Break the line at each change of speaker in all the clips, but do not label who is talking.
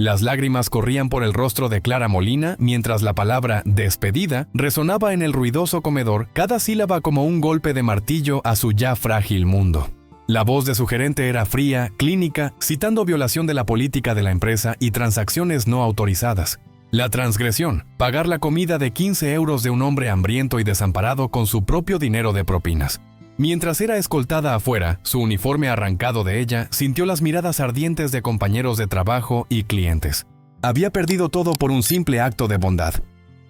Las lágrimas corrían por el rostro de Clara Molina mientras la palabra despedida resonaba en el ruidoso comedor, cada sílaba como un golpe de martillo a su ya frágil mundo. La voz de su gerente era fría, clínica, citando violación de la política de la empresa y transacciones no autorizadas. La transgresión, pagar la comida de 15 euros de un hombre hambriento y desamparado con su propio dinero de propinas. Mientras era escoltada afuera, su uniforme arrancado de ella sintió las miradas ardientes de compañeros de trabajo y clientes. Había perdido todo por un simple acto de bondad.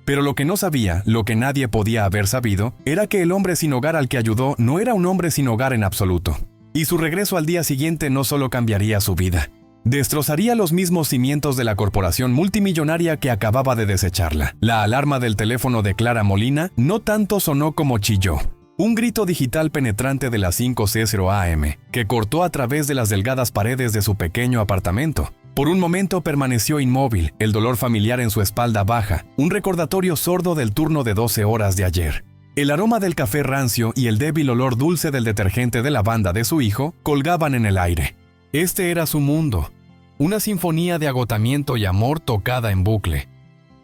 Pero lo que no sabía, lo que nadie podía haber sabido, era que el hombre sin hogar al que ayudó no era un hombre sin hogar en absoluto. Y su regreso al día siguiente no solo cambiaría su vida, destrozaría los mismos cimientos de la corporación multimillonaria que acababa de desecharla. La alarma del teléfono de Clara Molina no tanto sonó como chilló. Un grito digital penetrante de las 5:00 AM, que cortó a través de las delgadas paredes de su pequeño apartamento. Por un momento permaneció inmóvil, el dolor familiar en su espalda baja, un recordatorio sordo del turno de 12 horas de ayer. El aroma del café rancio y el débil olor dulce del detergente de lavanda de su hijo colgaban en el aire. Este era su mundo, una sinfonía de agotamiento y amor tocada en bucle.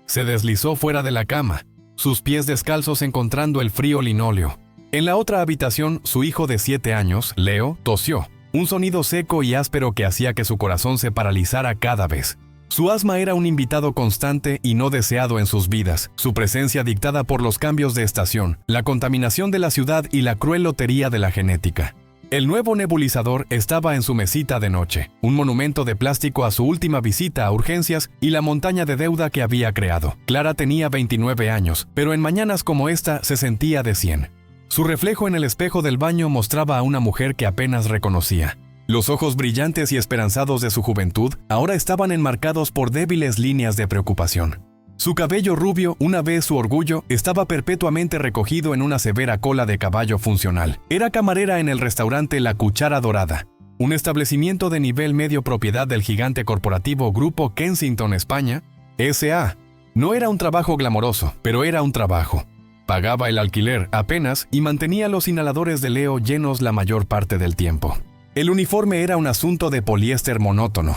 Se deslizó fuera de la cama, sus pies descalzos encontrando el frío linóleo. En la otra habitación, su hijo de 7 años, Leo, tosió, un sonido seco y áspero que hacía que su corazón se paralizara cada vez. Su asma era un invitado constante y no deseado en sus vidas, su presencia dictada por los cambios de estación, la contaminación de la ciudad y la cruel lotería de la genética. El nuevo nebulizador estaba en su mesita de noche, un monumento de plástico a su última visita a urgencias y la montaña de deuda que había creado. Clara tenía 29 años, pero en mañanas como esta se sentía de 100. Su reflejo en el espejo del baño mostraba a una mujer que apenas reconocía. Los ojos brillantes y esperanzados de su juventud ahora estaban enmarcados por débiles líneas de preocupación. Su cabello rubio, una vez su orgullo, estaba perpetuamente recogido en una severa cola de caballo funcional. Era camarera en el restaurante La Cuchara Dorada, un establecimiento de nivel medio propiedad del gigante corporativo Grupo Kensington España, S.A. No era un trabajo glamoroso, pero era un trabajo. Pagaba el alquiler apenas y mantenía los inhaladores de Leo llenos la mayor parte del tiempo. El uniforme era un asunto de poliéster monótono.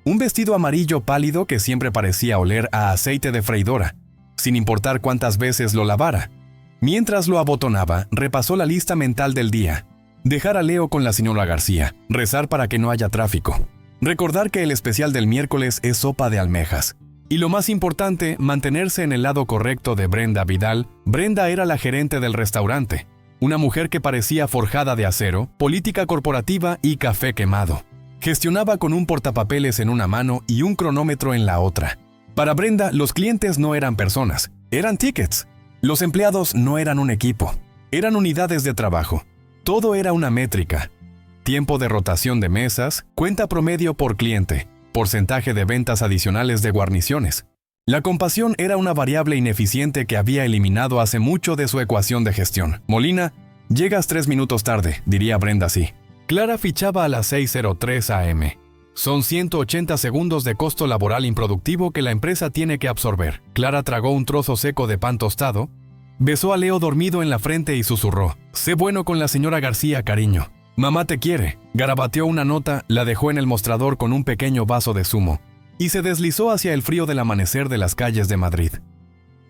Un vestido amarillo pálido que siempre parecía oler a aceite de freidora, sin importar cuántas veces lo lavara. Mientras lo abotonaba, repasó la lista mental del día. Dejar a Leo con la señora García, rezar para que no haya tráfico, recordar que el especial del miércoles es sopa de almejas. Y lo más importante, mantenerse en el lado correcto de Brenda Vidal. Brenda era la gerente del restaurante, una mujer que parecía forjada de acero, política corporativa y café quemado. Gestionaba con un portapapeles en una mano y un cronómetro en la otra. Para Brenda, los clientes no eran personas, eran tickets. Los empleados no eran un equipo, eran unidades de trabajo. Todo era una métrica. Tiempo de rotación de mesas, cuenta promedio por cliente, porcentaje de ventas adicionales de guarniciones. La compasión era una variable ineficiente que había eliminado hace mucho de su ecuación de gestión. Molina, llegas 3 minutos tarde, diría Brenda así. Clara fichaba a las 6:03 AM. Son 180 segundos de costo laboral improductivo que la empresa tiene que absorber. Clara tragó un trozo seco de pan tostado, besó a Leo dormido en la frente y susurró: «Sé bueno con la señora García, cariño. Mamá te quiere». Garabateó una nota, la dejó en el mostrador con un pequeño vaso de zumo y se deslizó hacia el frío del amanecer de las calles de Madrid.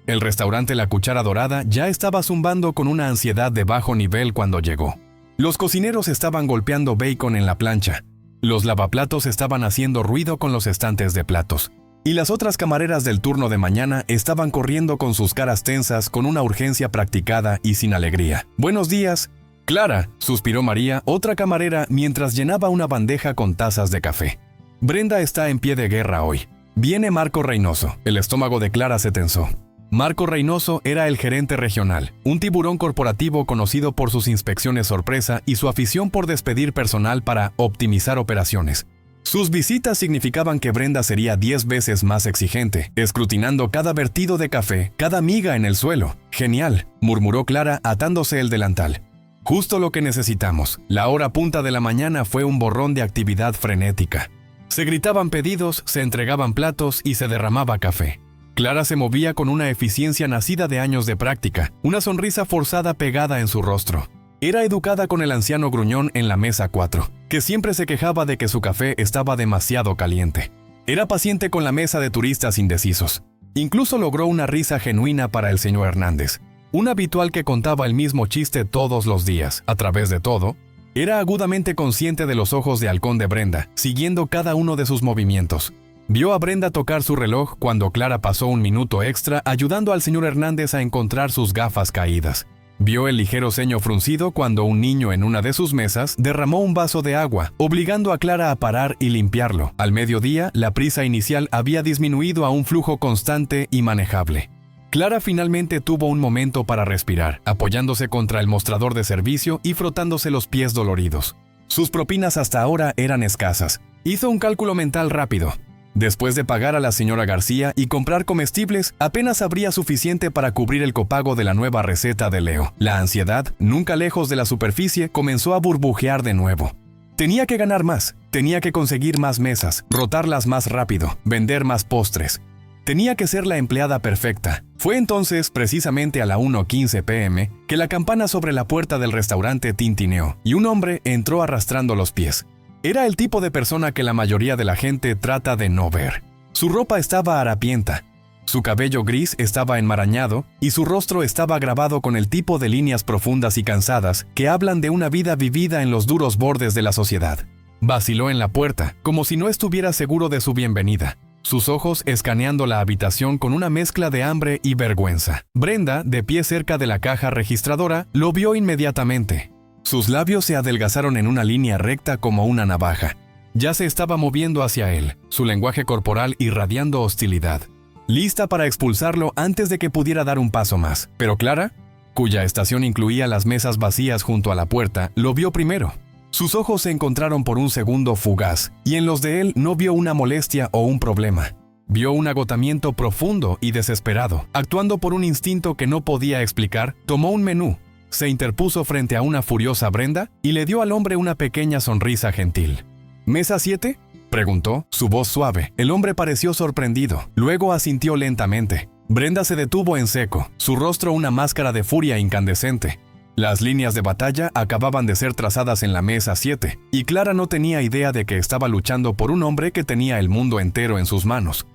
El restaurante La Cuchara Dorada ya estaba zumbando con una ansiedad de bajo nivel cuando llegó. Los cocineros estaban golpeando bacon en la plancha, los lavaplatos estaban haciendo ruido con los estantes de platos, y las otras camareras del turno de mañana estaban corriendo con sus caras tensas con una urgencia practicada y sin alegría. «Buenos días, Clara», suspiró María, otra camarera, mientras llenaba una bandeja con tazas de café. «Brenda está en pie de guerra hoy. Viene Marco Reynoso». El estómago de Clara se tensó. Marco Reynoso era el gerente regional, un tiburón corporativo conocido por sus inspecciones sorpresa y su afición por despedir personal para optimizar operaciones. Sus visitas significaban que Brenda sería 10 veces más exigente, escrutinando cada vertido de café, cada miga en el suelo. «Genial», murmuró Clara atándose el delantal. «Justo lo que necesitamos». La hora punta de la mañana fue un borrón de actividad frenética. Se gritaban pedidos, se entregaban platos y se derramaba café. Clara se movía con una eficiencia nacida de años de práctica, una sonrisa forzada pegada en su rostro. Era educada con el anciano gruñón en la mesa 4, que siempre se quejaba de que su café estaba demasiado caliente. Era paciente con la mesa de turistas indecisos. Incluso logró una risa genuina para el señor Hernández. Un habitual que contaba el mismo chiste todos los días, a través de todo, era agudamente consciente de los ojos de halcón de Brenda, siguiendo cada uno de sus movimientos. Vio a Brenda tocar su reloj cuando Clara pasó un minuto extra ayudando al señor Hernández a encontrar sus gafas caídas. Vio el ligero ceño fruncido cuando un niño en una de sus mesas derramó un vaso de agua, obligando a Clara a parar y limpiarlo. Al mediodía, la prisa inicial había disminuido a un flujo constante y manejable. Clara finalmente tuvo un momento para respirar, apoyándose contra el mostrador de servicio y frotándose los pies doloridos. Sus propinas hasta ahora eran escasas. Hizo un cálculo mental rápido. Después de pagar a la señora García y comprar comestibles, apenas habría suficiente para cubrir el copago de la nueva receta de Leo. La ansiedad, nunca lejos de la superficie, comenzó a burbujear de nuevo. Tenía que ganar más, tenía que conseguir más mesas, rotarlas más rápido, vender más postres. Tenía que ser la empleada perfecta. Fue entonces, precisamente a la 1:15 p.m., que la campana sobre la puerta del restaurante tintineó y un hombre entró arrastrando los pies. Era el tipo de persona que la mayoría de la gente trata de no ver. Su ropa estaba harapienta, su cabello gris estaba enmarañado y su rostro estaba grabado con el tipo de líneas profundas y cansadas que hablan de una vida vivida en los duros bordes de la sociedad. Vaciló en la puerta, como si no estuviera seguro de su bienvenida, sus ojos escaneando la habitación con una mezcla de hambre y vergüenza. Brenda, de pie cerca de la caja registradora, lo vio inmediatamente. Sus labios se adelgazaron en una línea recta como una navaja. Ya se estaba moviendo hacia él, su lenguaje corporal irradiando hostilidad, lista para expulsarlo antes de que pudiera dar un paso más. Pero Clara, cuya estación incluía las mesas vacías junto a la puerta, lo vio primero. Sus ojos se encontraron por un segundo fugaz, y en los de él no vio una molestia o un problema. Vio un agotamiento profundo y desesperado. Actuando por un instinto que no podía explicar, tomó un menú. Se interpuso frente a una furiosa Brenda y le dio al hombre una pequeña sonrisa gentil. ¿Mesa 7? Preguntó, su voz suave. El hombre pareció sorprendido, luego asintió lentamente. Brenda se detuvo en seco, su rostro una máscara de furia incandescente. Las líneas de batalla acababan de ser trazadas en la mesa 7, y Clara no tenía idea de que estaba luchando por un hombre que tenía el mundo entero en sus manos.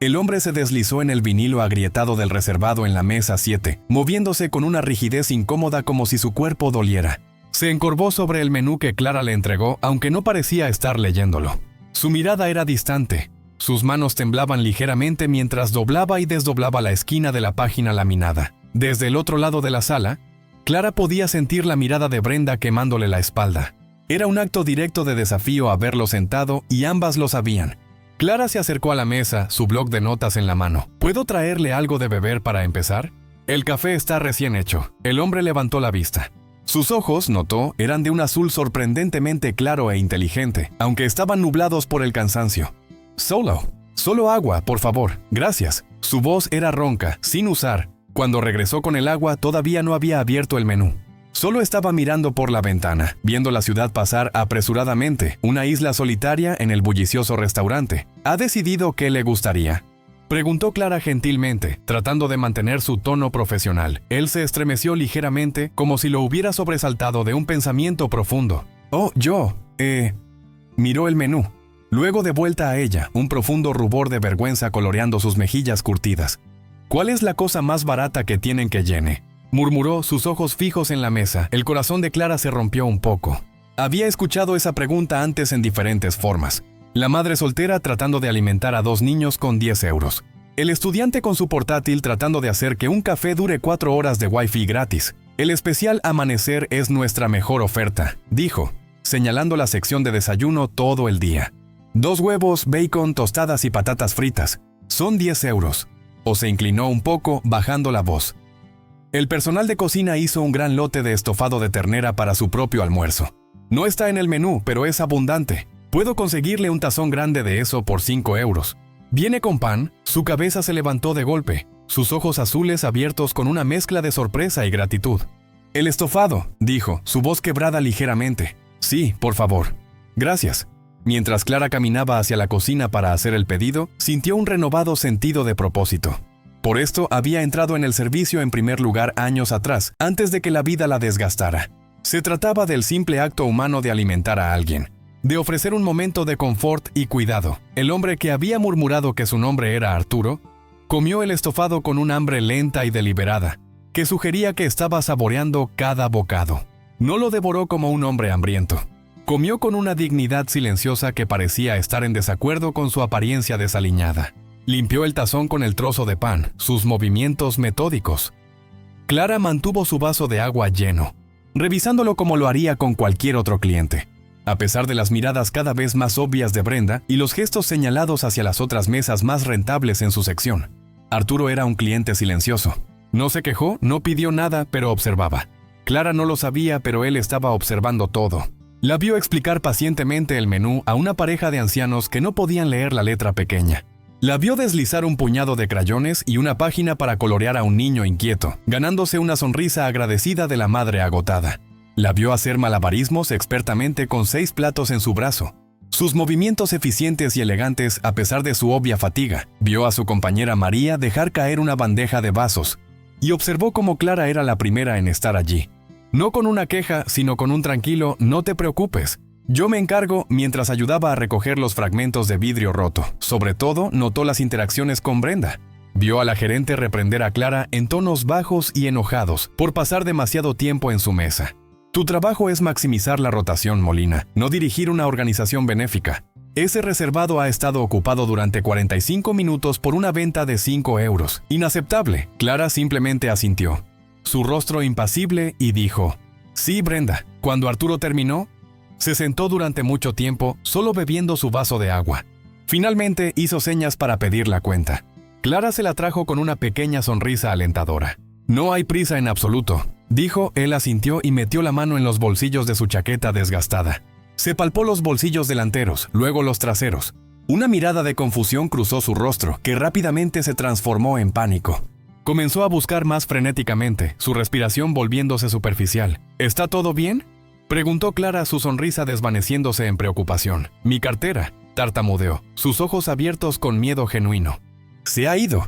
El hombre se deslizó en el vinilo agrietado del reservado en la mesa 7, moviéndose con una rigidez incómoda como si su cuerpo doliera. Se encorvó sobre el menú que Clara le entregó, aunque no parecía estar leyéndolo. Su mirada era distante. Sus manos temblaban ligeramente mientras doblaba y desdoblaba la esquina de la página laminada. Desde el otro lado de la sala, Clara podía sentir la mirada de Brenda quemándole la espalda. Era un acto directo de desafío a verlo sentado y ambas lo sabían. Clara se acercó a la mesa, su bloc de notas en la mano. ¿Puedo traerle algo de beber para empezar? El café está recién hecho. El hombre levantó la vista. Sus ojos, notó, eran de un azul sorprendentemente claro e inteligente, aunque estaban nublados por el cansancio. Solo agua, por favor. Gracias. Su voz era ronca, sin usar. Cuando regresó con el agua, todavía no había abierto el menú. Solo estaba mirando por la ventana, viendo la ciudad pasar apresuradamente, una isla solitaria en el bullicioso restaurante. ¿Ha decidido qué le gustaría?, preguntó Clara gentilmente, tratando de mantener su tono profesional. Él se estremeció ligeramente, como si lo hubiera sobresaltado de un pensamiento profundo. Miró el menú. Luego de vuelta a ella, un profundo rubor de vergüenza coloreando sus mejillas curtidas. ¿Cuál es la cosa más barata que tienen que llene?, murmuró, sus ojos fijos en la mesa. El corazón de Clara se rompió un poco. Había escuchado esa pregunta antes en diferentes formas. La madre soltera tratando de alimentar a 2 niños con 10 euros. El estudiante con su portátil tratando de hacer que un café dure 4 horas de wifi gratis. El especial amanecer es nuestra mejor oferta, dijo, señalando la sección de desayuno todo el día. 2 huevos, bacon, tostadas y patatas fritas. Son 10 euros. O se inclinó un poco, bajando la voz. El personal de cocina hizo un gran lote de estofado de ternera para su propio almuerzo. No está en el menú, pero es abundante. Puedo conseguirle un tazón grande de eso por 5 euros. ¿Viene con pan? Su cabeza se levantó de golpe, sus ojos azules abiertos con una mezcla de sorpresa y gratitud. El estofado, dijo, su voz quebrada ligeramente. Sí, por favor. Gracias. Mientras Clara caminaba hacia la cocina para hacer el pedido, sintió un renovado sentido de propósito. Por esto había entrado en el servicio en primer lugar años atrás, antes de que la vida la desgastara. Se trataba del simple acto humano de alimentar a alguien. de ofrecer un momento de confort y cuidado. El hombre que había murmurado que su nombre era Arturo, comió el estofado con un hambre lenta y deliberada, que sugería que estaba saboreando cada bocado. No lo devoró como un hombre hambriento. Comió con una dignidad silenciosa que parecía estar en desacuerdo con su apariencia desaliñada. Limpió el tazón con el trozo de pan, sus movimientos metódicos. Clara mantuvo su vaso de agua lleno, revisándolo como lo haría con cualquier otro cliente. A pesar de las miradas cada vez más obvias de Brenda y los gestos señalados hacia las otras mesas más rentables en su sección, Arturo era un cliente silencioso. No se quejó, no pidió nada, pero observaba. Clara no lo sabía, pero él estaba observando todo. La vio explicar pacientemente el menú a una pareja de ancianos que no podían leer la letra pequeña. La vio deslizar un puñado de crayones y una página para colorear a un niño inquieto, ganándose una sonrisa agradecida de la madre agotada. La vio hacer malabarismos expertamente con 6 platos en su brazo. Sus movimientos eficientes y elegantes a pesar de su obvia fatiga. Vio a su compañera María dejar caer una bandeja de vasos y observó cómo Clara era la primera en estar allí. No con una queja, sino con un tranquilo «no te preocupes, yo me encargo», mientras ayudaba a recoger los fragmentos de vidrio roto. Sobre todo, notó las interacciones con Brenda. Vio a la gerente reprender a Clara en tonos bajos y enojados por pasar demasiado tiempo en su mesa. Tu trabajo es maximizar la rotación, Molina, no dirigir una organización benéfica. Ese reservado ha estado ocupado durante 45 minutos por una venta de 5 euros. Inaceptable. Clara simplemente asintió, su rostro impasible, y dijo, «Sí, Brenda». Cuando Arturo terminó, se sentó durante mucho tiempo, solo bebiendo su vaso de agua. Finalmente hizo señas para pedir la cuenta. Clara se la trajo con una pequeña sonrisa alentadora. «No hay prisa en absoluto», dijo. Él asintió y metió la mano en los bolsillos de su chaqueta desgastada. Se palpó los bolsillos delanteros, luego los traseros. Una mirada de confusión cruzó su rostro, que rápidamente se transformó en pánico. Comenzó a buscar más frenéticamente, su respiración volviéndose superficial. «¿Está todo bien?», preguntó Clara, su sonrisa desvaneciéndose en preocupación. «Mi cartera», tartamudeó, sus ojos abiertos con miedo genuino. «Se ha ido.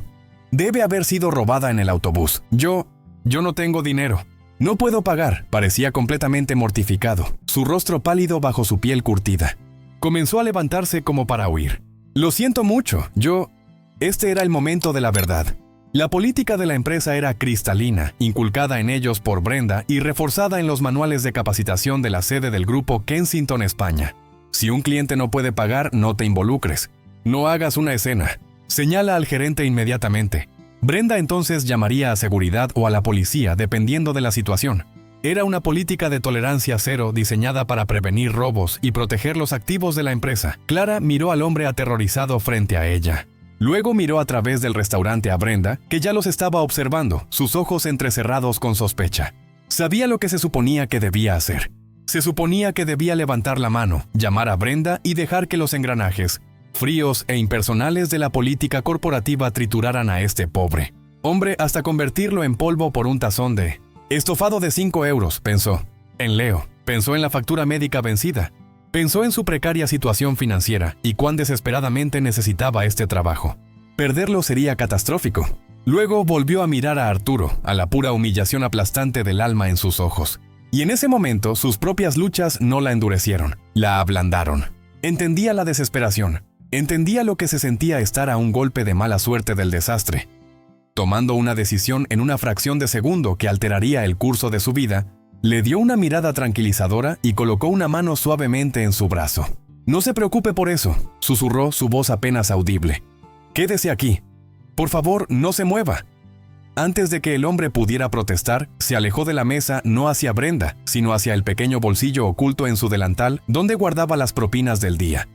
Debe haber sido robada en el autobús. Yo no tengo dinero. No puedo pagar». Parecía completamente mortificado, su rostro pálido bajo su piel curtida. Comenzó a levantarse como para huir. «Lo siento mucho, Este era el momento de la verdad. La política de la empresa era cristalina, inculcada en ellos por Brenda y reforzada en los manuales de capacitación de la sede del grupo Kensington, España. Si un cliente no puede pagar, no te involucres. No hagas una escena. Señala al gerente inmediatamente. Brenda entonces llamaría a seguridad o a la policía, dependiendo de la situación. Era una política de tolerancia cero diseñada para prevenir robos y proteger los activos de la empresa. Clara miró al hombre aterrorizado frente a ella. Luego miró a través del restaurante a Brenda, que ya los estaba observando, sus ojos entrecerrados con sospecha. Sabía lo que se suponía que debía hacer. Se suponía que debía levantar la mano, llamar a Brenda y dejar que los engranajes, fríos e impersonales de la política corporativa trituraran a este pobre hombre hasta convertirlo en polvo por un tazón de estofado de 5 euros, pensó. En Leo, pensó en la factura médica vencida. Pensó en su precaria situación financiera y cuán desesperadamente necesitaba este trabajo. Perderlo sería catastrófico. Luego volvió a mirar a Arturo, a la pura humillación aplastante del alma en sus ojos. Y en ese momento sus propias luchas no la endurecieron, la ablandaron. Entendía la desesperación. Entendía lo que se sentía estar a un golpe de mala suerte del desastre. Tomando una decisión en una fracción de segundo que alteraría el curso de su vida, le dio una mirada tranquilizadora y colocó una mano suavemente en su brazo. «No se preocupe por eso», susurró, su voz apenas audible. «Quédese aquí. Por favor, no se mueva». Antes de que el hombre pudiera protestar, se alejó de la mesa no hacia Brenda, sino hacia el pequeño bolsillo oculto en su delantal donde guardaba las propinas del día.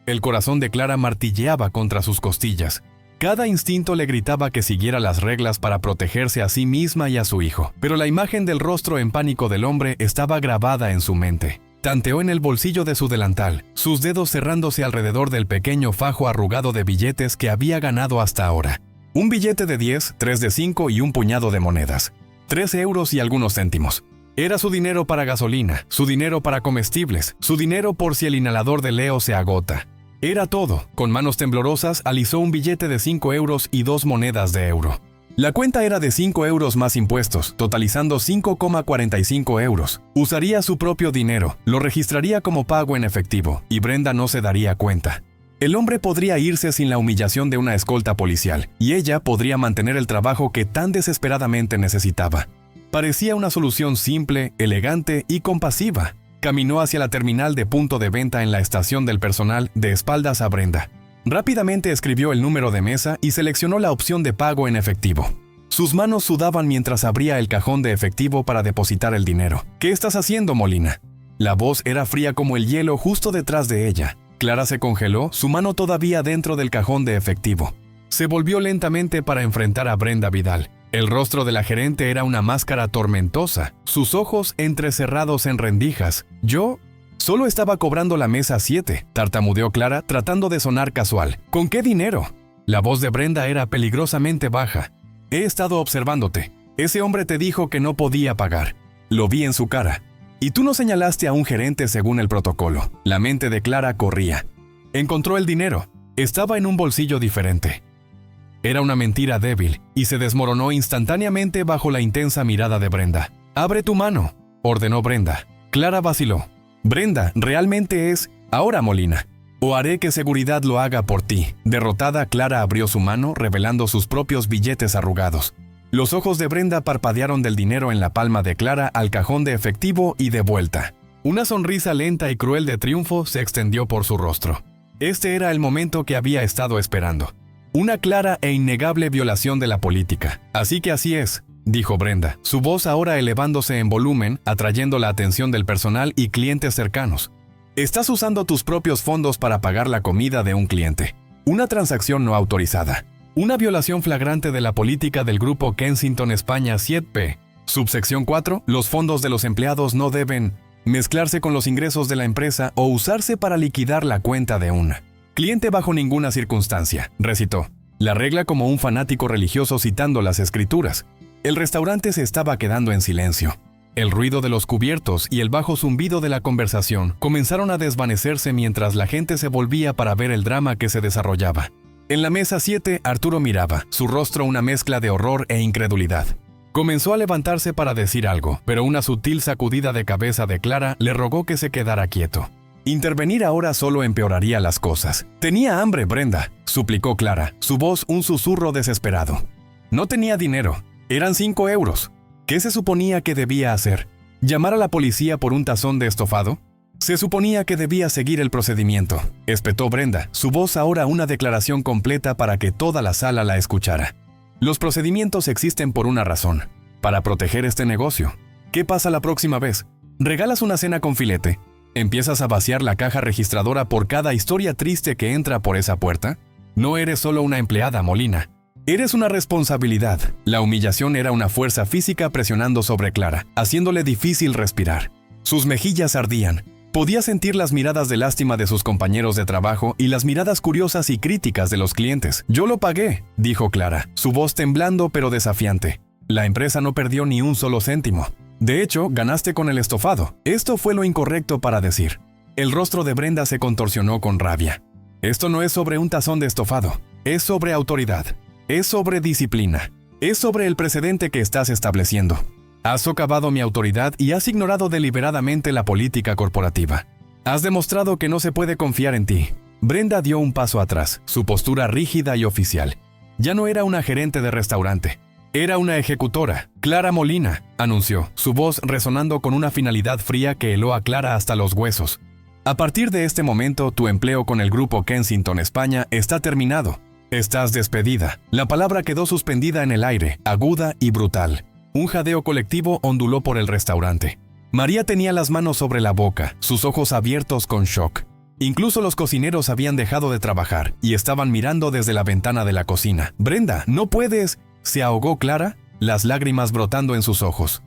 El corazón de Clara martilleaba contra sus costillas. Cada instinto le gritaba que siguiera las reglas para protegerse a sí misma y a su hijo, pero la imagen del rostro en pánico del hombre estaba grabada en su mente. Tanteó en el bolsillo de su delantal, sus dedos cerrándose alrededor del pequeño fajo arrugado de billetes que había ganado hasta ahora. Un billete de 10, 3 de 5 y un puñado de monedas. 3 euros y algunos céntimos. Era su dinero para gasolina, su dinero para comestibles, su dinero por si el inhalador de Leo se agota. Era todo. Con manos temblorosas alisó un billete de 5 euros y 2 monedas de euro. La cuenta era de 5 euros más impuestos, totalizando 5,45 euros. Usaría su propio dinero, lo registraría como pago en efectivo, y Brenda no se daría cuenta. El hombre podría irse sin la humillación de una escolta policial, y ella podría mantener el trabajo que tan desesperadamente necesitaba. Parecía una solución simple, elegante y compasiva. Caminó hacia la terminal de punto de venta en la estación del personal, de espaldas a Brenda. Rápidamente escribió el número de mesa y seleccionó la opción de pago en efectivo. Sus manos sudaban mientras abría el cajón de efectivo para depositar el dinero. ¿Qué estás haciendo, Molina? La voz era fría como el hielo justo detrás de ella. Clara se congeló, su mano todavía dentro del cajón de efectivo. Se volvió lentamente para enfrentar a Brenda Vidal. El rostro de la gerente era una máscara tormentosa, sus ojos entrecerrados en rendijas. Yo solo estaba cobrando la mesa 7, tartamudeó Clara tratando de sonar casual. ¿Con qué dinero? La voz de Brenda era peligrosamente baja. He estado observándote. Ese hombre te dijo que no podía pagar. Lo vi en su cara. Y tú no señalaste a un gerente según el protocolo. La mente de Clara corría. Encontró el dinero. Estaba en un bolsillo diferente. Era una mentira débil, y se desmoronó instantáneamente bajo la intensa mirada de Brenda. «Abre tu mano», ordenó Brenda. Clara vaciló. «Brenda, realmente es ahora, Molina. O haré que seguridad lo haga por ti». Derrotada, Clara abrió su mano, revelando sus propios billetes arrugados. Los ojos de Brenda parpadearon del dinero en la palma de Clara al cajón de efectivo y de vuelta. Una sonrisa lenta y cruel de triunfo se extendió por su rostro. Este era el momento que había estado esperando. Una clara e innegable violación de la política. «Así que así es», dijo Brenda, su voz ahora elevándose en volumen, atrayendo la atención del personal y clientes cercanos. «Estás usando tus propios fondos para pagar la comida de un cliente. Una transacción no autorizada. Una violación flagrante de la política del grupo Kensington España 7P. Subsección 4. Los fondos de los empleados no deben mezclarse con los ingresos de la empresa o usarse para liquidar la cuenta de un cliente bajo ninguna circunstancia», recitó. La regla como un fanático religioso citando las escrituras. El restaurante se estaba quedando en silencio. El ruido de los cubiertos y el bajo zumbido de la conversación comenzaron a desvanecerse mientras la gente se volvía para ver el drama que se desarrollaba. En la mesa 7, Arturo miraba, su rostro una mezcla de horror e incredulidad. Comenzó a levantarse para decir algo, pero una sutil sacudida de cabeza de Clara le rogó que se quedara quieto. Intervenir ahora solo empeoraría las cosas. «Tenía hambre, Brenda», suplicó Clara, su voz un susurro desesperado. «No tenía dinero. Eran 5 euros. ¿Qué se suponía que debía hacer? ¿Llamar a la policía por un tazón de estofado? Se suponía que debía seguir el procedimiento», espetó Brenda, su voz ahora una declaración completa para que toda la sala la escuchara. «Los procedimientos existen por una razón, para proteger este negocio. ¿Qué pasa la próxima vez? ¿Regalas una cena con filete? ¿Empiezas a vaciar la caja registradora por cada historia triste que entra por esa puerta? No eres solo una empleada, Molina. Eres una responsabilidad». La humillación era una fuerza física presionando sobre Clara, haciéndole difícil respirar. Sus mejillas ardían. Podía sentir las miradas de lástima de sus compañeros de trabajo y las miradas curiosas y críticas de los clientes. «Yo lo pagué», dijo Clara, su voz temblando pero desafiante. «La empresa no perdió ni un solo céntimo. De hecho, ganaste con el estofado. Esto fue lo incorrecto para decir». El rostro de Brenda se contorsionó con rabia. «Esto no es sobre un tazón de estofado. Es sobre autoridad. Es sobre disciplina. Es sobre el precedente que estás estableciendo. Has socavado mi autoridad y has ignorado deliberadamente la política corporativa. Has demostrado que no se puede confiar en ti». Brenda dio un paso atrás, su postura rígida y oficial. Ya no era una gerente de restaurante. Era una ejecutora. «Clara Molina», anunció, su voz resonando con una finalidad fría que heló a Clara hasta los huesos. «A partir de este momento, tu empleo con el grupo Kensington España está terminado. Estás despedida». La palabra quedó suspendida en el aire, aguda y brutal. Un jadeo colectivo onduló por el restaurante. María tenía las manos sobre la boca, sus ojos abiertos con shock. Incluso los cocineros habían dejado de trabajar y estaban mirando desde la ventana de la cocina. «Brenda, no puedes», se ahogó Clara, las lágrimas brotando en sus ojos.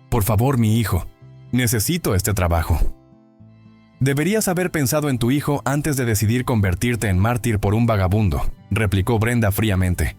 «Por favor, mi hijo. Necesito este trabajo». «Deberías haber pensado en tu hijo antes de decidir convertirte en mártir por un vagabundo», replicó Brenda fríamente.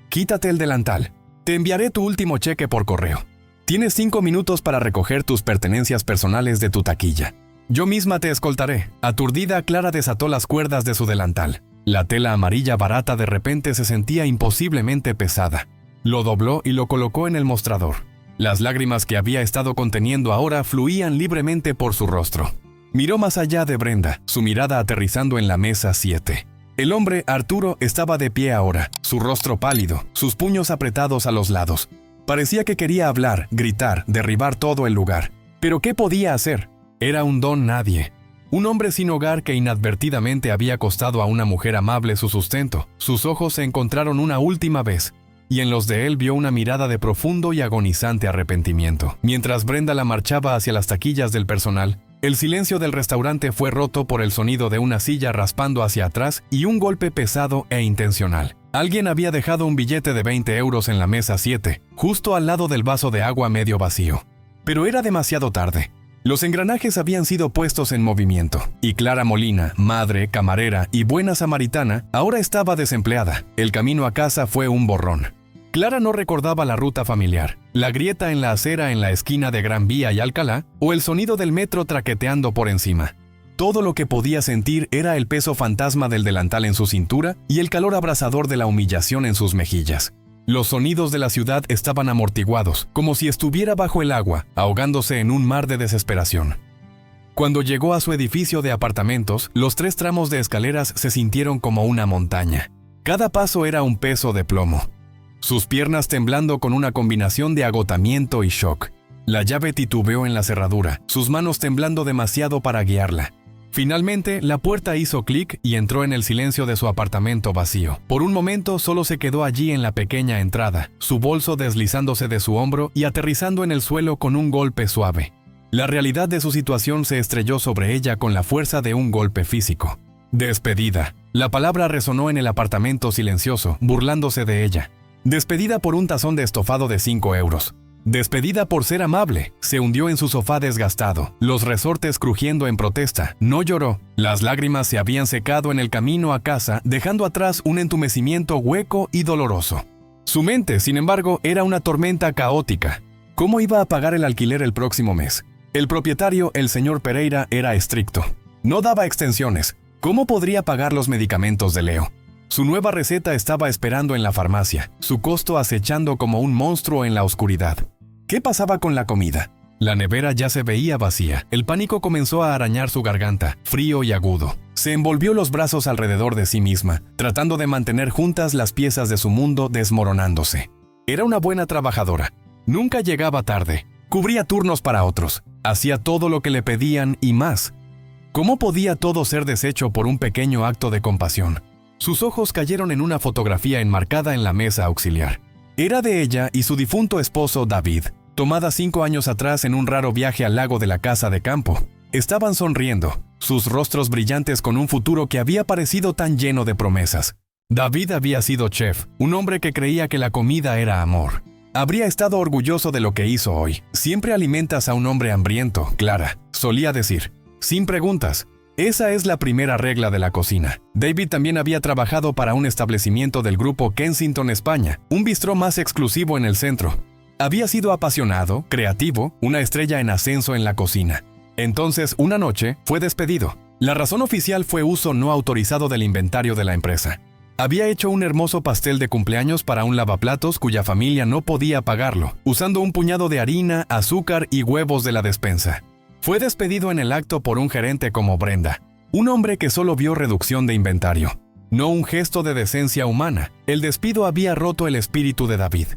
«Quítate el delantal. Te enviaré tu último cheque por correo. Tienes 5 minutos para recoger tus pertenencias personales de tu taquilla. Yo misma te escoltaré». Aturdida, Clara desató las cuerdas de su delantal. La tela amarilla barata de repente se sentía imposiblemente pesada. Lo dobló y lo colocó en el mostrador. Las lágrimas que había estado conteniendo ahora fluían libremente por su rostro. Miró más allá de Brenda, su mirada aterrizando en la mesa 7. El hombre, Arturo, estaba de pie ahora, su rostro pálido, sus puños apretados a los lados. Parecía que quería hablar, gritar, derribar todo el lugar. ¿Pero qué podía hacer? Era un don nadie. Un hombre sin hogar que inadvertidamente había costado a una mujer amable su sustento. Sus ojos se encontraron una última vez, y en los de él vio una mirada de profundo y agonizante arrepentimiento. Mientras Brenda la marchaba hacia las taquillas del personal, el silencio del restaurante fue roto por el sonido de una silla raspando hacia atrás y un golpe pesado e intencional. Alguien había dejado un billete de 20 euros en la mesa 7, justo al lado del vaso de agua medio vacío. Pero era demasiado tarde. Los engranajes habían sido puestos en movimiento, y Clara Molina, madre, camarera y buena samaritana, ahora estaba desempleada. El camino a casa fue un borrón. Clara no recordaba la ruta familiar, la grieta en la acera en la esquina de Gran Vía y Alcalá, o el sonido del metro traqueteando por encima. Todo lo que podía sentir era el peso fantasma del delantal en su cintura y el calor abrasador de la humillación en sus mejillas. Los sonidos de la ciudad estaban amortiguados, como si estuviera bajo el agua, ahogándose en un mar de desesperación. Cuando llegó a su edificio de apartamentos, los 3 tramos de escaleras se sintieron como una montaña. Cada paso era un peso de plomo. Sus piernas temblando con una combinación de agotamiento y shock. La llave titubeó en la cerradura, sus manos temblando demasiado para guiarla. Finalmente, la puerta hizo clic y entró en el silencio de su apartamento vacío. Por un momento solo se quedó allí en la pequeña entrada, su bolso deslizándose de su hombro y aterrizando en el suelo con un golpe suave. La realidad de su situación se estrelló sobre ella con la fuerza de un golpe físico. Despedida. La palabra resonó en el apartamento silencioso, burlándose de ella. Despedida por un tazón de estofado de 5 euros. Despedida por ser amable. Se hundió en su sofá desgastado, los resortes crujiendo en protesta. No lloró. Las lágrimas se habían secado en el camino a casa, dejando atrás un entumecimiento hueco y doloroso. Su mente, sin embargo, era una tormenta caótica. ¿Cómo iba a pagar el alquiler el próximo mes? El propietario, el señor Pereira, era estricto. No daba extensiones. ¿Cómo podría pagar los medicamentos de Leo? Su nueva receta estaba esperando en la farmacia, su costo acechando como un monstruo en la oscuridad. ¿Qué pasaba con la comida? La nevera ya se veía vacía. El pánico comenzó a arañar su garganta, frío y agudo. Se envolvió los brazos alrededor de sí misma, tratando de mantener juntas las piezas de su mundo desmoronándose. Era una buena trabajadora. Nunca llegaba tarde. Cubría turnos para otros. Hacía todo lo que le pedían y más. ¿Cómo podía todo ser deshecho por un pequeño acto de compasión? Sus ojos cayeron en una fotografía enmarcada en la mesa auxiliar. Era de ella y su difunto esposo David, tomada 5 años atrás en un raro viaje al lago de la casa de campo. Estaban sonriendo, sus rostros brillantes con un futuro que había parecido tan lleno de promesas. David había sido chef, un hombre que creía que la comida era amor. Habría estado orgulloso de lo que hizo hoy. Siempre alimentas a un hombre hambriento, Clara, solía decir, sin preguntas. Esa es la primera regla de la cocina. David también había trabajado para un establecimiento del grupo Kensington España, un bistró más exclusivo en el centro. Había sido apasionado, creativo, una estrella en ascenso en la cocina. Entonces, una noche, fue despedido. La razón oficial fue uso no autorizado del inventario de la empresa. Había hecho un hermoso pastel de cumpleaños para un lavaplatos cuya familia no podía pagarlo, usando un puñado de harina, azúcar y huevos de la despensa. Fue despedido en el acto por un gerente como Brenda, un hombre que solo vio reducción de inventario, no un gesto de decencia humana. El despido había roto el espíritu de David.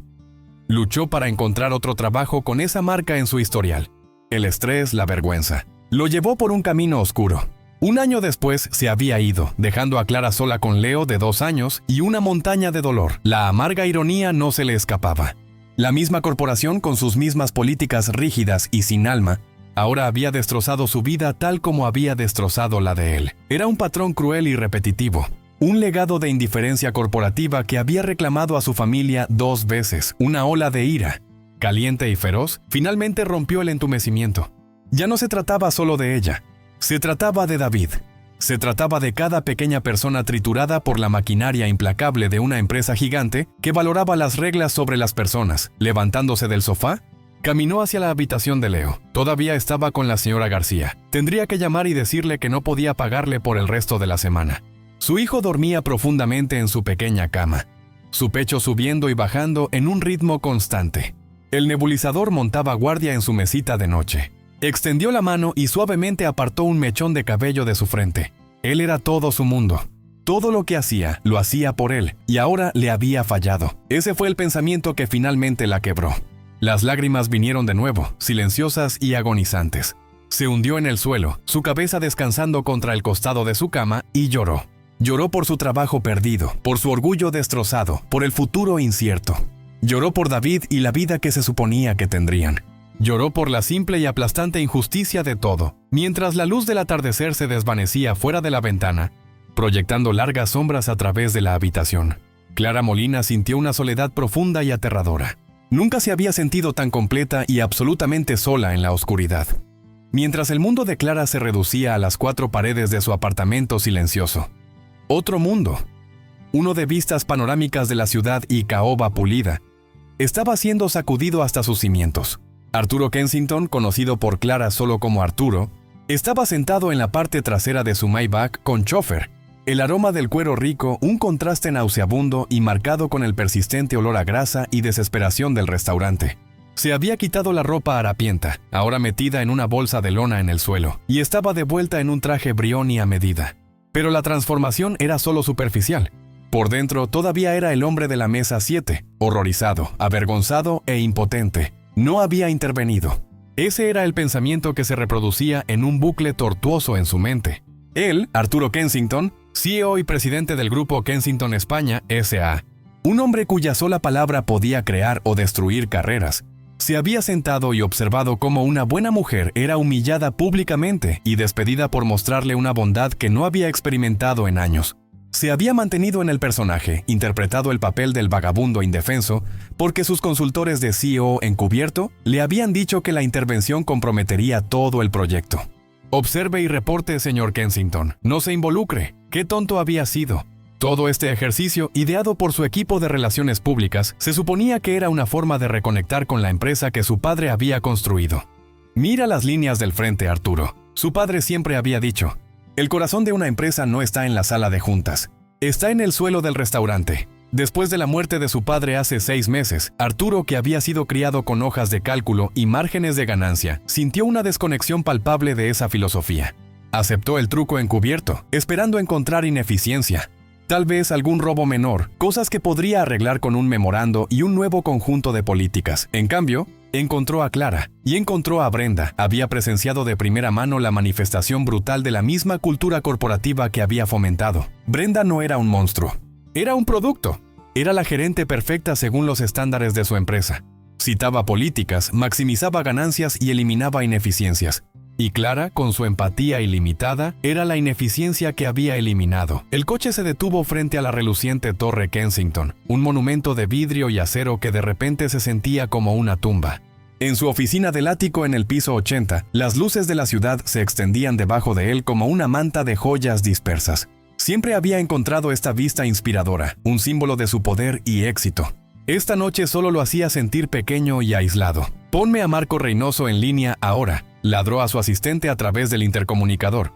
Luchó para encontrar otro trabajo con esa marca en su historial. El estrés, la vergüenza. Lo llevó por un camino oscuro. Un año después se había ido, dejando a Clara sola con Leo de 2 años y una montaña de dolor. La amarga ironía no se le escapaba. La misma corporación, con sus mismas políticas rígidas y sin alma, ahora había destrozado su vida tal como había destrozado la de él. Era un patrón cruel y repetitivo. Un legado de indiferencia corporativa que había reclamado a su familia 2 veces. Una ola de ira, caliente y feroz, finalmente rompió el entumecimiento. Ya no se trataba solo de ella. Se trataba de David. Se trataba de cada pequeña persona triturada por la maquinaria implacable de una empresa gigante que valoraba las reglas sobre las personas. Levantándose del sofá, caminó hacia la habitación de Leo. Todavía estaba con la señora García. Tendría que llamar y decirle que no podía pagarle por el resto de la semana. Su hijo dormía profundamente en su pequeña cama. su pecho subiendo y bajando en un ritmo constante. El nebulizador montaba guardia en su mesita de noche. Extendió la mano y suavemente apartó un mechón de cabello de su frente. Él era todo su mundo. Todo lo que hacía, lo hacía por él, y ahora le había fallado. Ese fue el pensamiento que finalmente la quebró. Las lágrimas vinieron de nuevo, silenciosas y agonizantes. Se hundió en el suelo, su cabeza descansando contra el costado de su cama, y lloró. Lloró por su trabajo perdido, por su orgullo destrozado, por el futuro incierto. Lloró por David y la vida que se suponía que tendrían. Lloró por la simple y aplastante injusticia de todo, mientras la luz del atardecer se desvanecía fuera de la ventana, proyectando largas sombras a través de la habitación. Clara Molina sintió una soledad profunda y aterradora. Nunca se había sentido tan completa y absolutamente sola en la oscuridad. Mientras el mundo de Clara se reducía a las 4 paredes de su apartamento silencioso. Otro mundo, uno de vistas panorámicas de la ciudad y caoba pulida, estaba siendo sacudido hasta sus cimientos. Arturo Kensington, conocido por Clara solo como Arturo, estaba sentado en la parte trasera de su Maybach con chofer. El aroma del cuero rico, un contraste nauseabundo y marcado con el persistente olor a grasa y desesperación del restaurante. Se había quitado la ropa harapienta, ahora metida en una bolsa de lona en el suelo, y estaba de vuelta en un traje Brioni a medida. Pero la transformación era solo superficial. Por dentro todavía era el hombre de la mesa 7, horrorizado, avergonzado e impotente. No había intervenido. Ese era el pensamiento que se reproducía en un bucle tortuoso en su mente. Él, Arturo Kensington, CEO y presidente del grupo Kensington España S.A., un hombre cuya sola palabra podía crear o destruir carreras, se había sentado y observado cómo una buena mujer era humillada públicamente y despedida por mostrarle una bondad que no había experimentado en años. Se había mantenido en el personaje, interpretado el papel del vagabundo indefenso, porque sus consultores de CEO encubierto le habían dicho que la intervención comprometería todo el proyecto. Observe y reporte, señor Kensington. No se involucre. ¡Qué tonto había sido! Todo este ejercicio, ideado por su equipo de relaciones públicas, se suponía que era una forma de reconectar con la empresa que su padre había construido. Mira las líneas del frente, Arturo. Su padre siempre había dicho: el corazón de una empresa no está en la sala de juntas, está en el suelo del restaurante. Después de la muerte de su padre hace 6 meses, Arturo, que había sido criado con hojas de cálculo y márgenes de ganancia, sintió una desconexión palpable de esa filosofía. Aceptó el truco encubierto, esperando encontrar ineficiencia. Tal vez algún robo menor, cosas que podría arreglar con un memorando y un nuevo conjunto de políticas. En cambio, encontró a Clara y encontró a Brenda. Había presenciado de primera mano la manifestación brutal de la misma cultura corporativa que había fomentado. Brenda no era un monstruo, era un producto. Era la gerente perfecta según los estándares de su empresa. Citaba políticas, maximizaba ganancias y eliminaba ineficiencias. Y Clara, con su empatía ilimitada, era la ineficiencia que había eliminado. El coche se detuvo frente a la reluciente Torre Kensington, un monumento de vidrio y acero que de repente se sentía como una tumba. En su oficina del ático en el piso 80, las luces de la ciudad se extendían debajo de él como una manta de joyas dispersas. Siempre había encontrado esta vista inspiradora, un símbolo de su poder y éxito. Esta noche solo lo hacía sentir pequeño y aislado. «Ponme a Marco Reynoso en línea ahora», ladró a su asistente a través del intercomunicador.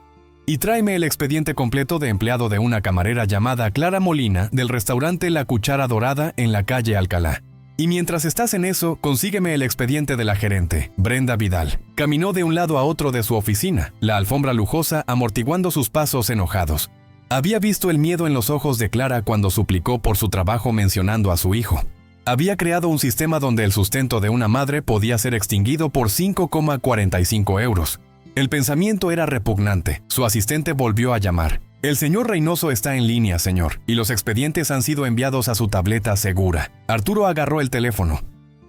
«Y tráeme el expediente completo de empleado de una camarera llamada Clara Molina del restaurante La Cuchara Dorada en la calle Alcalá. Y mientras estás en eso, consígueme el expediente de la gerente, Brenda Vidal». Caminó de un lado a otro de su oficina, la alfombra lujosa amortiguando sus pasos enojados. Había visto el miedo en los ojos de Clara cuando suplicó por su trabajo mencionando a su hijo. Había creado un sistema donde el sustento de una madre podía ser extinguido por 5,45 euros. El pensamiento era repugnante. Su asistente volvió a llamar. «El señor Reynoso está en línea, señor, y los expedientes han sido enviados a su tableta segura». Arturo agarró el teléfono.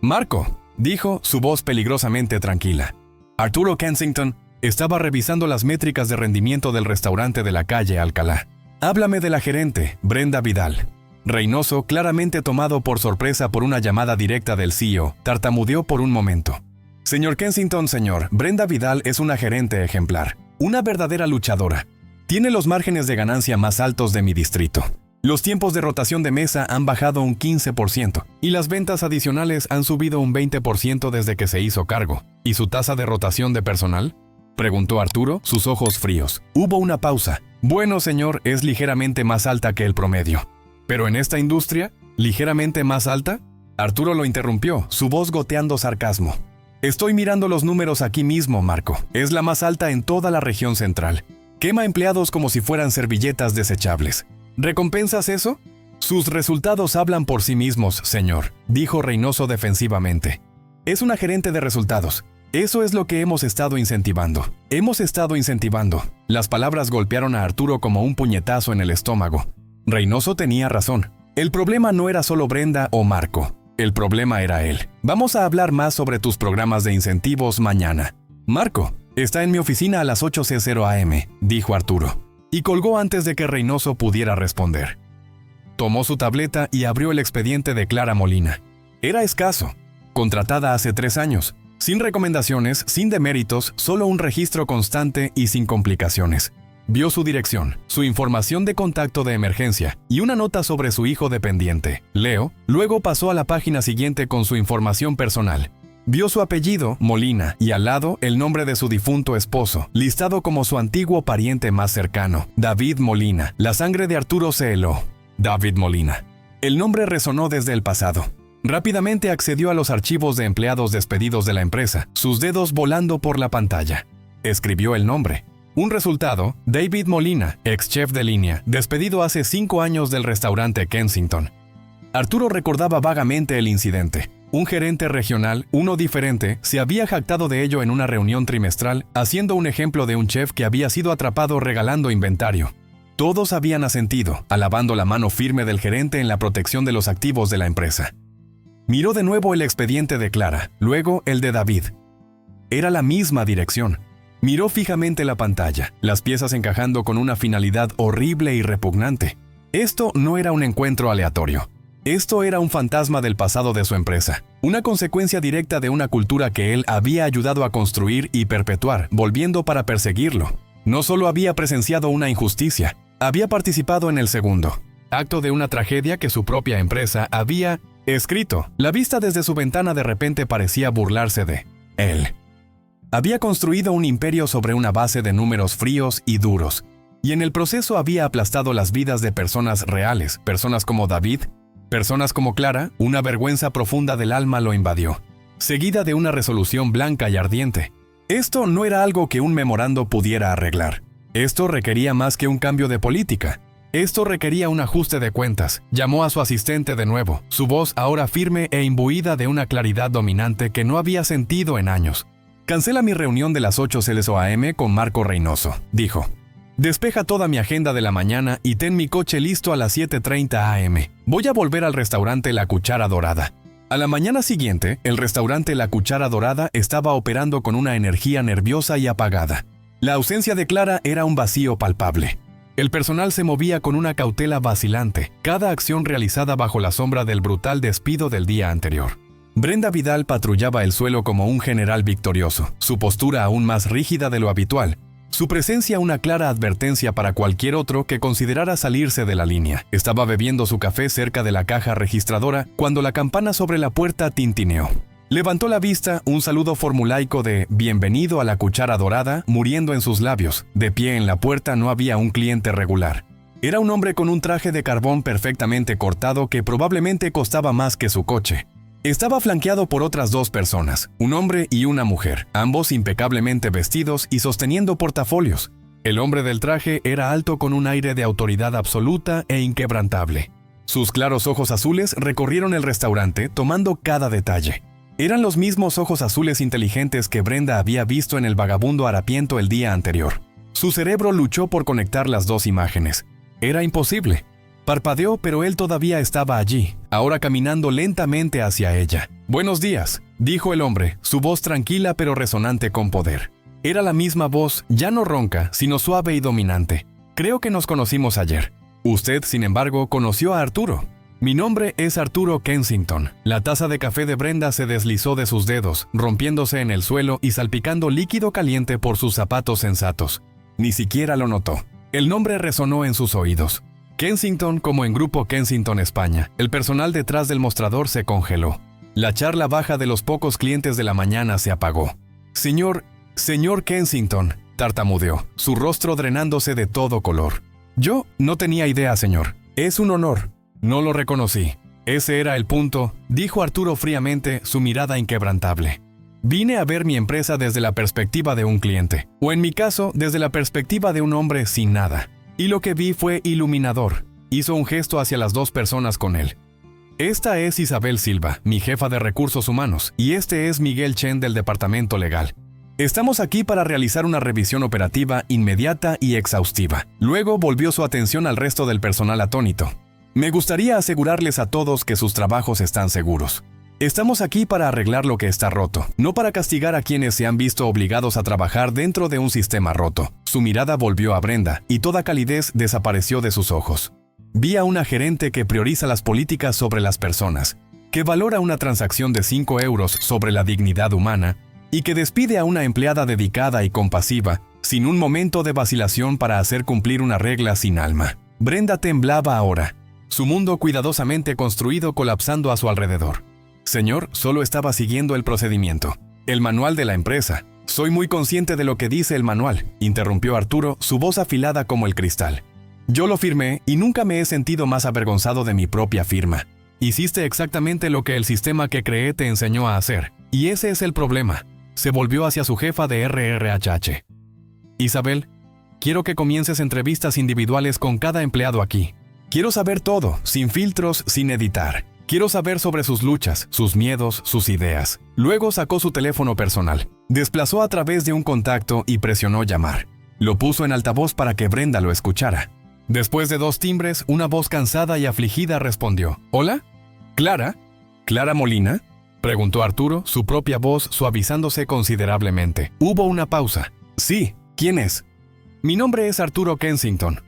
«Marco», dijo, su voz peligrosamente tranquila. Arturo Kensington estaba revisando las métricas de rendimiento del restaurante de la calle Alcalá. «Háblame de la gerente, Brenda Vidal». Reynoso, claramente tomado por sorpresa por una llamada directa del CEO, tartamudeó por un momento. «Señor Kensington, señor, Brenda Vidal es una gerente ejemplar, una verdadera luchadora. Tiene los márgenes de ganancia más altos de mi distrito. Los tiempos de rotación de mesa han bajado un 15% y las ventas adicionales han subido un 20% desde que se hizo cargo. ¿Y su tasa de rotación de personal?», preguntó Arturo, sus ojos fríos. Hubo una pausa. «Bueno, señor, es ligeramente más alta que el promedio. Pero en esta industria, ¿Ligeramente más alta? Arturo lo interrumpió, su voz goteando sarcasmo. Estoy mirando los números aquí mismo, Marco. Es la más alta en toda la región central. Quema empleados como si fueran servilletas desechables. ¿Recompensas eso? Sus resultados hablan por sí mismos, señor, dijo Reynoso defensivamente. Es una gerente de resultados. Eso es lo que hemos estado incentivando. Hemos estado incentivando. Las palabras golpearon a Arturo como un puñetazo en el estómago. Reynoso tenía razón. El problema no era solo Brenda o Marco. El problema era él. Vamos a hablar más sobre tus programas de incentivos mañana. Marco, está en mi oficina a las 8:00 am, dijo Arturo. Y colgó antes de que Reynoso pudiera responder. Tomó su tableta y abrió el expediente de Clara Molina. Era escaso. Contratada hace 3 años. Sin recomendaciones, sin deméritos, solo un registro constante y sin complicaciones. Vio su dirección, su información de contacto de emergencia y una nota sobre su hijo dependiente, Leo. Luego pasó a la página siguiente con su información personal. Vio su apellido, Molina, y al lado el nombre de su difunto esposo, listado como su antiguo pariente más cercano, David Molina. La sangre de Arturo se heló. David Molina. El nombre resonó desde el pasado. Rápidamente accedió a los archivos de empleados despedidos de la empresa, sus dedos volando por la pantalla. Escribió el nombre. Un resultado, David Molina, ex chef de línea, despedido hace 5 años del restaurante Kensington. Arturo recordaba vagamente el incidente. Un gerente regional, uno diferente, se había jactado de ello en una reunión trimestral, haciendo un ejemplo de un chef que había sido atrapado regalando inventario. Todos habían asentido, alabando la mano firme del gerente en la protección de los activos de la empresa. Miró de nuevo el expediente de Clara, luego el de David. Era la misma dirección. Miró fijamente la pantalla, las piezas encajando con una finalidad horrible y repugnante. Esto no era un encuentro aleatorio. Esto era un fantasma del pasado de su empresa, una consecuencia directa de una cultura que él había ayudado a construir y perpetuar, volviendo para perseguirlo. No solo había presenciado una injusticia, había participado en el segundo acto de una tragedia que su propia empresa había escrito. La vista desde su ventana de repente parecía burlarse de él. Había construido un imperio sobre una base de números fríos y duros, y en el proceso había aplastado las vidas de personas reales, personas como David, personas como Clara. Una vergüenza profunda del alma lo invadió, seguida de una resolución blanca y ardiente. Esto no era algo que un memorando pudiera arreglar. Esto requería más que un cambio de política. Esto requería un ajuste de cuentas. Llamó a su asistente de nuevo, su voz ahora firme e imbuida de una claridad dominante que no había sentido en años. Cancela mi reunión de las 8:00 am con Marco Reynoso, dijo. Despeja toda mi agenda de la mañana y ten mi coche listo a las 7:30 am. Voy a volver al restaurante La Cuchara Dorada. A la mañana siguiente, el restaurante La Cuchara Dorada estaba operando con una energía nerviosa y apagada. La ausencia de Clara era un vacío palpable. El personal se movía con una cautela vacilante, cada acción realizada bajo la sombra del brutal despido del día anterior. Brenda Vidal patrullaba el suelo como un general victorioso, su postura aún más rígida de lo habitual, su presencia una clara advertencia para cualquier otro que considerara salirse de la línea. Estaba bebiendo su café cerca de la caja registradora cuando la campana sobre la puerta tintineó. Levantó la vista, un saludo formulaico de «Bienvenido a La Cuchara Dorada» muriendo en sus labios. De pie en la puerta no había un cliente regular. Era un hombre con un traje de carbón perfectamente cortado que probablemente costaba más que su coche. Estaba flanqueado por otras 2 personas, un hombre y una mujer, ambos impecablemente vestidos y sosteniendo portafolios. El hombre del traje era alto con un aire de autoridad absoluta e inquebrantable. Sus claros ojos azules recorrieron el restaurante tomando cada detalle. Eran los mismos ojos azules inteligentes que Brenda había visto en el vagabundo harapiento el día anterior. Su cerebro luchó por conectar las 2 imágenes. Era imposible. Parpadeó, pero él todavía estaba allí, ahora caminando lentamente hacia ella. «Buenos días», dijo el hombre, su voz tranquila pero resonante con poder. Era la misma voz, ya no ronca, sino suave y dominante. «Creo que nos conocimos ayer. Usted, sin embargo, conoció a Arturo». «Mi nombre es Arturo Kensington». La taza de café de Brenda se deslizó de sus dedos, rompiéndose en el suelo y salpicando líquido caliente por sus zapatos sensatos. Ni siquiera lo notó. El nombre resonó en sus oídos. Kensington como en Grupo Kensington España. El personal detrás del mostrador se congeló. La charla baja de los pocos clientes de la mañana se apagó. Señor Kensington», tartamudeó, su rostro drenándose de todo color. «Yo no tenía idea, señor. Es un honor». No lo reconocí. Ese era el punto, dijo Arturo fríamente, su mirada inquebrantable. Vine a ver mi empresa desde la perspectiva de un cliente, o en mi caso, desde la perspectiva de un hombre sin nada. Y lo que vi fue iluminador. Hizo un gesto hacia las dos personas con él. Esta es Isabel Silva, mi jefa de recursos humanos, y este es Miguel Chen del departamento legal. Estamos aquí para realizar una revisión operativa inmediata y exhaustiva. Luego volvió su atención al resto del personal atónito. Me gustaría asegurarles a todos que sus trabajos están seguros. Estamos aquí para arreglar lo que está roto, no para castigar a quienes se han visto obligados a trabajar dentro de un sistema roto. Su mirada volvió a Brenda y toda calidez desapareció de sus ojos. Vi a una gerente que prioriza las políticas sobre las personas, que valora una transacción de 5 euros sobre la dignidad humana y que despide a una empleada dedicada y compasiva, sin un momento de vacilación para hacer cumplir una regla sin alma. Brenda temblaba ahora, su mundo cuidadosamente construido colapsando a su alrededor. Señor, solo estaba siguiendo el procedimiento. El manual de la empresa. Soy muy consciente de lo que dice el manual, interrumpió Arturo, su voz afilada como el cristal. Yo lo firmé y nunca me he sentido más avergonzado de mi propia firma. Hiciste exactamente lo que el sistema que creé te enseñó a hacer. Y ese es el problema. Se volvió hacia su jefa de RRHH. Isabel, quiero que comiences entrevistas individuales con cada empleado aquí. Quiero saber todo, sin filtros, sin editar. Quiero saber sobre sus luchas, sus miedos, sus ideas. Luego sacó su teléfono personal. Desplazó a través de un contacto y presionó llamar. Lo puso en altavoz para que Brenda lo escuchara. Después de 2 timbres, una voz cansada y afligida respondió. ¿Hola? ¿Clara? ¿Clara Molina? Preguntó Arturo, su propia voz suavizándose considerablemente. Hubo una pausa. Sí, ¿quién es? Mi nombre es Arturo Kensington.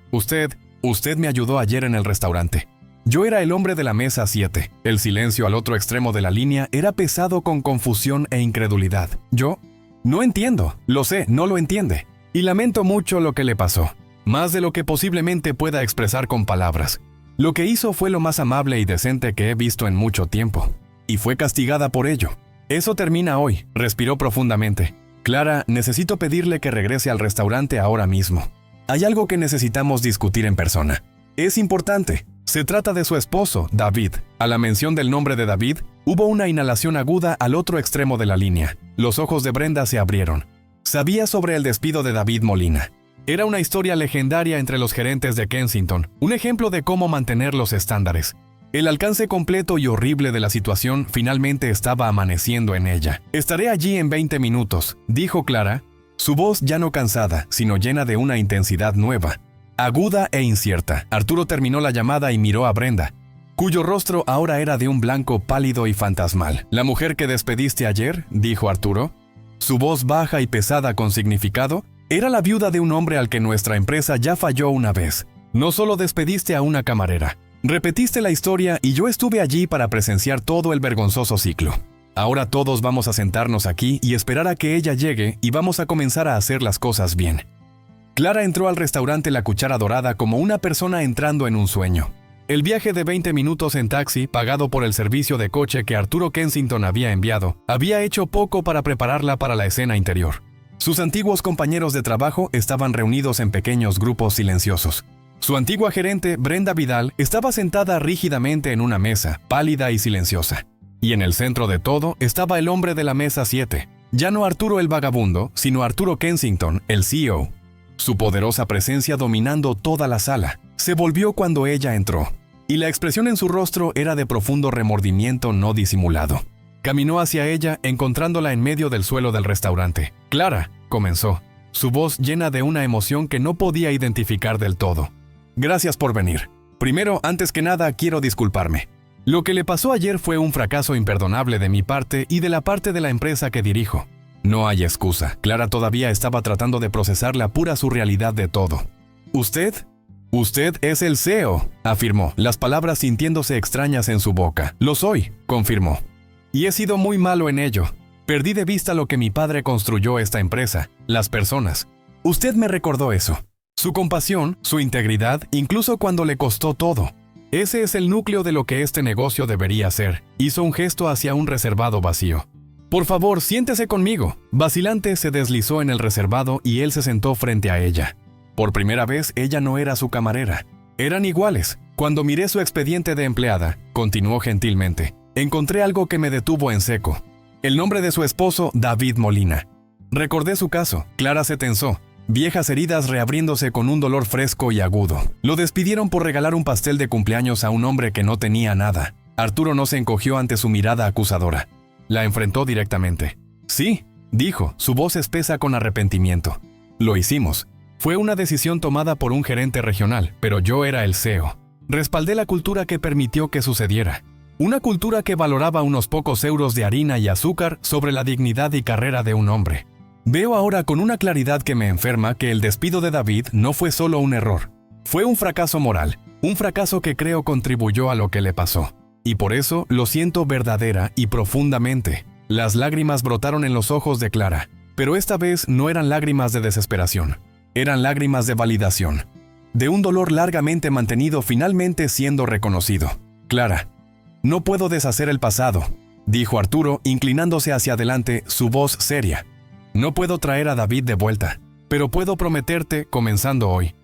Usted me ayudó ayer en el restaurante. Yo era el hombre de la mesa 7. El silencio al otro extremo de la línea era pesado con confusión e incredulidad. Yo no entiendo. Lo sé, no lo entiende. Y lamento mucho lo que le pasó. Más de lo que posiblemente pueda expresar con palabras. Lo que hizo fue lo más amable y decente que he visto en mucho tiempo. Y fue castigada por ello. Eso termina hoy. Respiró profundamente. Clara, necesito pedirle que regrese al restaurante ahora mismo. Hay algo que necesitamos discutir en persona. Es importante. Se trata de su esposo, David. A la mención del nombre de David, hubo una inhalación aguda al otro extremo de la línea. Los ojos de Brenda se abrieron. Sabía sobre el despido de David Molina. Era una historia legendaria entre los gerentes de Kensington, un ejemplo de cómo mantener los estándares. El alcance completo y horrible de la situación finalmente estaba amaneciendo en ella. Estaré allí en 20 minutos, dijo Clara, su voz ya no cansada, sino llena de una intensidad nueva. Aguda e incierta, Arturo terminó la llamada y miró a Brenda, cuyo rostro ahora era de un blanco pálido y fantasmal. «¿La mujer que despediste ayer?», dijo Arturo. Su voz baja y pesada con significado, era la viuda de un hombre al que nuestra empresa ya falló una vez. No solo despediste a una camarera, repetiste la historia y yo estuve allí para presenciar todo el vergonzoso ciclo. Ahora todos vamos a sentarnos aquí y esperar a que ella llegue y vamos a comenzar a hacer las cosas bien. Clara entró al restaurante La Cuchara Dorada como una persona entrando en un sueño. El viaje de 20 minutos en taxi, pagado por el servicio de coche que Arturo Kensington había enviado, había hecho poco para prepararla para la escena interior. Sus antiguos compañeros de trabajo estaban reunidos en pequeños grupos silenciosos. Su antigua gerente, Brenda Vidal, estaba sentada rígidamente en una mesa, pálida y silenciosa. Y en el centro de todo estaba el hombre de la mesa 7. Ya no Arturo el vagabundo, sino Arturo Kensington, el CEO. Su poderosa presencia dominando toda la sala. Se volvió cuando ella entró, y la expresión en su rostro era de profundo remordimiento no disimulado. Caminó hacia ella, encontrándola en medio del suelo del restaurante. «Clara», comenzó, su voz llena de una emoción que no podía identificar del todo. «Gracias por venir. Primero, antes que nada, quiero disculparme. Lo que le pasó ayer fue un fracaso imperdonable de mi parte y de la parte de la empresa que dirijo. No hay excusa». Clara todavía estaba tratando de procesar la pura surrealidad de todo. «¿Usted es el CEO», afirmó, las palabras sintiéndose extrañas en su boca. «Lo soy», confirmó. «Y he sido muy malo en ello. Perdí de vista lo que mi padre construyó esta empresa, las personas. Usted me recordó eso. Su compasión, su integridad, incluso cuando le costó todo. Ese es el núcleo de lo que este negocio debería ser». Hizo un gesto hacia un reservado vacío. «Por favor, siéntese conmigo». Vacilante se deslizó en el reservado y él se sentó frente a ella. Por primera vez, ella no era su camarera. Eran iguales. Cuando miré su expediente de empleada, continuó gentilmente, encontré algo que me detuvo en seco. El nombre de su esposo, David Molina. Recordé su caso. Clara se tensó, viejas heridas reabriéndose con un dolor fresco y agudo. Lo despidieron por regalar un pastel de cumpleaños a un hombre que no tenía nada. Arturo no se encogió ante su mirada acusadora. La enfrentó directamente. Sí, dijo, su voz espesa con arrepentimiento. Lo hicimos. Fue una decisión tomada por un gerente regional, pero yo era el CEO. Respaldé la cultura que permitió que sucediera. Una cultura que valoraba unos pocos euros de harina y azúcar sobre la dignidad y carrera de un hombre. Veo ahora con una claridad que me enferma que el despido de David no fue solo un error. Fue un fracaso moral, un fracaso que creo contribuyó a lo que le pasó. Y por eso lo siento verdadera y profundamente. Las lágrimas brotaron en los ojos de Clara, pero esta vez no eran lágrimas de desesperación. Eran lágrimas de validación, de un dolor largamente mantenido finalmente siendo reconocido. Clara, no puedo deshacer el pasado, dijo Arturo, inclinándose hacia adelante, su voz seria. No puedo traer a David de vuelta, pero puedo prometerte, comenzando hoy,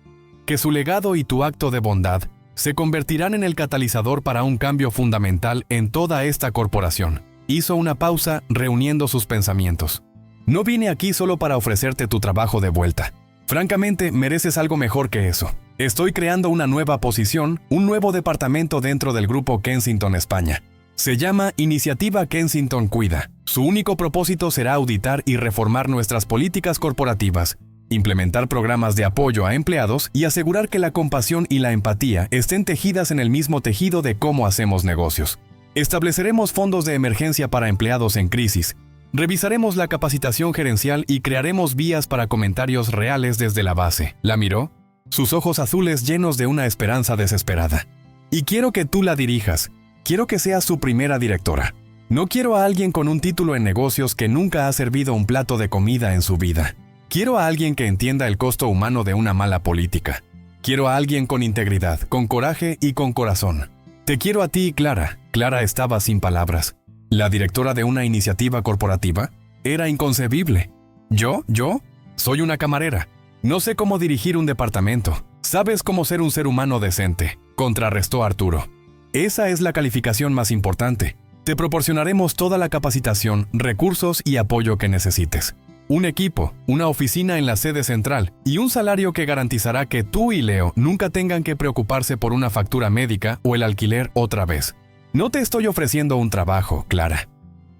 que su legado y tu acto de bondad se convertirán en el catalizador para un cambio fundamental en toda esta corporación. Hizo una pausa, reuniendo sus pensamientos. No vine aquí solo para ofrecerte tu trabajo de vuelta. Francamente, mereces algo mejor que eso. Estoy creando una nueva posición, un nuevo departamento dentro del grupo Kensington España. Se llama Iniciativa Kensington Cuida. Su único propósito será auditar y reformar nuestras políticas corporativas, implementar programas de apoyo a empleados y asegurar que la compasión y la empatía estén tejidas en el mismo tejido de cómo hacemos negocios. Estableceremos fondos de emergencia para empleados en crisis. Revisaremos la capacitación gerencial y crearemos vías para comentarios reales desde la base. ¿La miró? Sus ojos azules llenos de una esperanza desesperada. Y quiero que tú la dirijas. Quiero que seas su primera directora. No quiero a alguien con un título en negocios que nunca ha servido un plato de comida en su vida. Quiero a alguien que entienda el costo humano de una mala política. Quiero a alguien con integridad, con coraje y con corazón. Te quiero a ti, Clara. Clara estaba sin palabras. ¿La directora de una iniciativa corporativa? Era inconcebible. ¿Yo? Soy una camarera. No sé cómo dirigir un departamento. ¿Sabes cómo ser un ser humano decente?, contrarrestó Arturo. Esa es la calificación más importante. Te proporcionaremos toda la capacitación, recursos y apoyo que necesites. Un equipo, una oficina en la sede central y un salario que garantizará que tú y Leo nunca tengan que preocuparse por una factura médica o el alquiler otra vez. No te estoy ofreciendo un trabajo, Clara.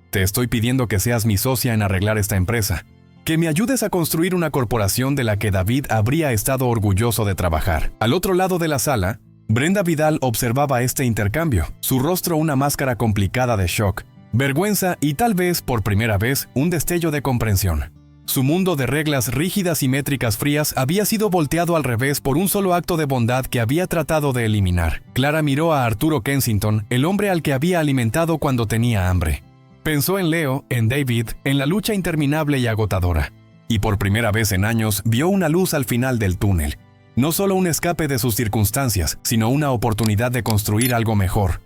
Te estoy pidiendo que seas mi socia en arreglar esta empresa, que me ayudes a construir una corporación de la que David habría estado orgulloso de trabajar. Al otro lado de la sala, Brenda Vidal observaba este intercambio, su rostro una máscara complicada de shock, vergüenza y tal vez, por primera vez, un destello de comprensión. Su mundo de reglas rígidas y métricas frías había sido volteado al revés por un solo acto de bondad que había tratado de eliminar. Clara miró a Arturo Kensington, el hombre al que había alimentado cuando tenía hambre. Pensó en Leo, en David, en la lucha interminable y agotadora. Y por primera vez en años vio una luz al final del túnel. No solo un escape de sus circunstancias, sino una oportunidad de construir algo mejor.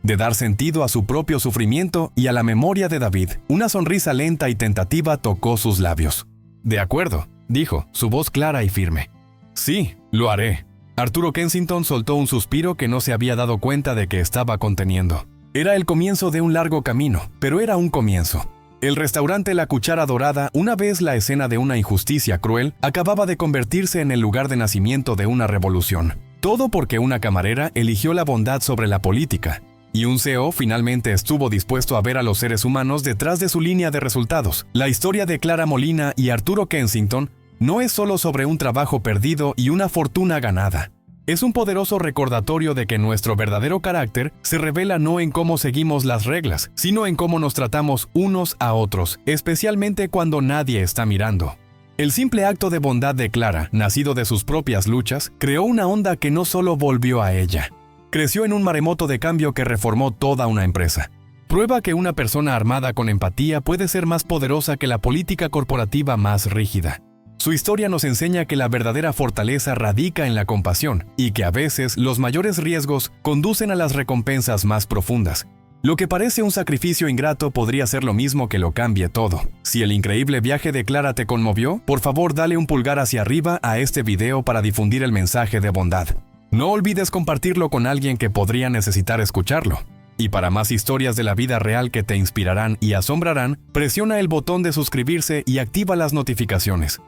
De dar sentido a su propio sufrimiento y a la memoria de David. Una sonrisa lenta y tentativa tocó sus labios. «De acuerdo», dijo, su voz clara y firme. «Sí, lo haré». Arturo Kensington soltó un suspiro que no se había dado cuenta de que estaba conteniendo. Era el comienzo de un largo camino, pero era un comienzo. El restaurante La Cuchara Dorada, una vez la escena de una injusticia cruel, acababa de convertirse en el lugar de nacimiento de una revolución. Todo porque una camarera eligió la bondad sobre la política. Y un CEO finalmente estuvo dispuesto a ver a los seres humanos detrás de su línea de resultados. La historia de Clara Molina y Arturo Kensington no es solo sobre un trabajo perdido y una fortuna ganada. Es un poderoso recordatorio de que nuestro verdadero carácter se revela no en cómo seguimos las reglas, sino en cómo nos tratamos unos a otros, especialmente cuando nadie está mirando. El simple acto de bondad de Clara, nacido de sus propias luchas, creó una onda que no solo volvió a ella. Creció en un maremoto de cambio que reformó toda una empresa. Prueba que una persona armada con empatía puede ser más poderosa que la política corporativa más rígida. Su historia nos enseña que la verdadera fortaleza radica en la compasión y que a veces los mayores riesgos conducen a las recompensas más profundas. Lo que parece un sacrificio ingrato podría ser lo mismo que lo cambie todo. Si el increíble viaje de Clara te conmovió, por favor dale un pulgar hacia arriba a este video para difundir el mensaje de bondad. No olvides compartirlo con alguien que podría necesitar escucharlo. Y para más historias de la vida real que te inspirarán y asombrarán, presiona el botón de suscribirse y activa las notificaciones.